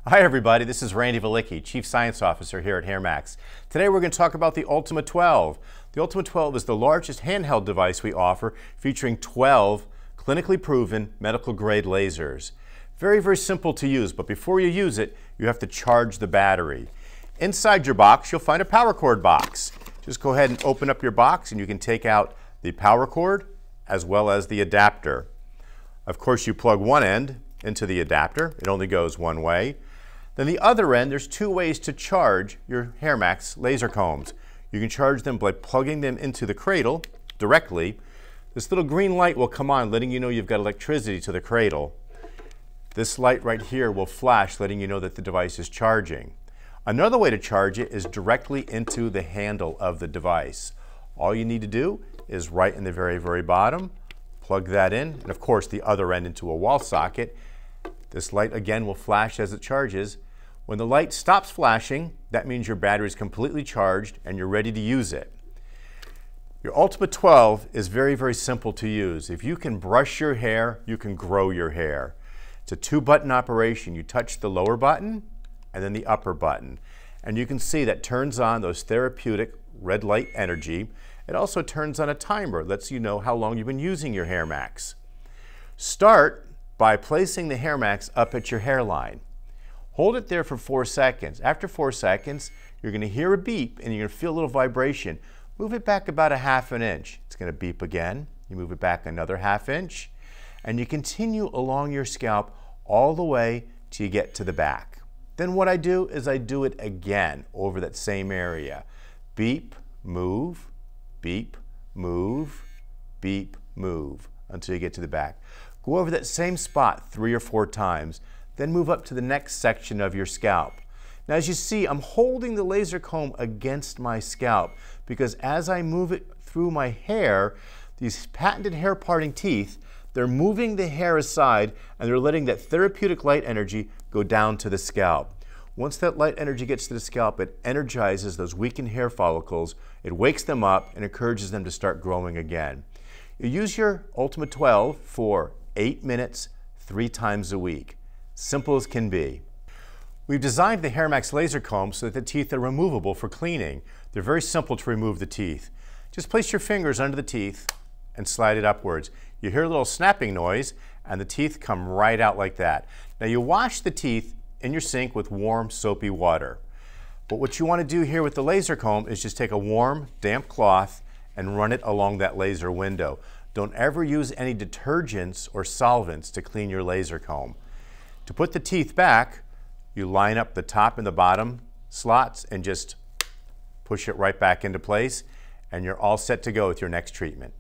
Hi everybody, this is Randy Veliky, Chief Science Officer here at HairMax. Today we're going to talk about the Ultima 12. The Ultima 12 is the largest handheld device we offer, featuring 12 clinically proven medical grade lasers. Very simple to use, but before you use it, you have to charge the battery. Inside your box, you'll find a power cord box. Just go ahead and open up your box and you can take out the power cord as well as the adapter. Of course, you plug one end into the adapter. It only goes one way. Then the other end, there's two ways to charge your HairMax laser combs. You can charge them by plugging them into the cradle directly. This little green light will come on, letting you know you've got electricity to the cradle. This light right here will flash, letting you know that the device is charging. Another way to charge it is directly into the handle of the device. All you need to do is right in the very bottom, plug that in, and of course the other end into a wall socket. This light again will flash as it charges. When the light stops flashing, that means your battery is completely charged and you're ready to use it. Your Ultima 12 is very simple to use. If you can brush your hair, you can grow your hair. It's a two-button operation. You touch the lower button and then the upper button. And you can see that turns on those therapeutic red light energy. It also turns on a timer. It lets you know how long you've been using your HairMax. Start by placing the HairMax up at your hairline. Hold it there for 4 seconds. After 4 seconds, you're going to hear a beep and you're going to feel a little vibration. Move it back about a ½ inch. It's going to beep again. You move it back another ½ inch. And you continue along your scalp all the way till you get to the back. Then what I do is I do it again over that same area. Beep, move, beep, move, beep, move, until you get to the back. Go over that same spot 3 or 4 times, then move up to the next section of your scalp. Now as you see, I'm holding the laser comb against my scalp because as I move it through my hair, these patented hair parting teeth, they're moving the hair aside and they're letting that therapeutic light energy go down to the scalp. Once that light energy gets to the scalp, it energizes those weakened hair follicles, it wakes them up and encourages them to start growing again. You use your Ultima 12 for 8 minutes, 3 times a week. Simple as can be. We've designed the HairMax laser comb so that the teeth are removable for cleaning. They're very simple to remove the teeth. Just place your fingers under the teeth and slide it upwards. You hear a little snapping noise and the teeth come right out like that. Now you wash the teeth in your sink with warm soapy water. But what you want to do here with the laser comb is just take a warm, damp cloth and run it along that laser window. Don't ever use any detergents or solvents to clean your laser comb. To put the teeth back, you line up the top and the bottom slots and just push it right back into place, and you're all set to go with your next treatment.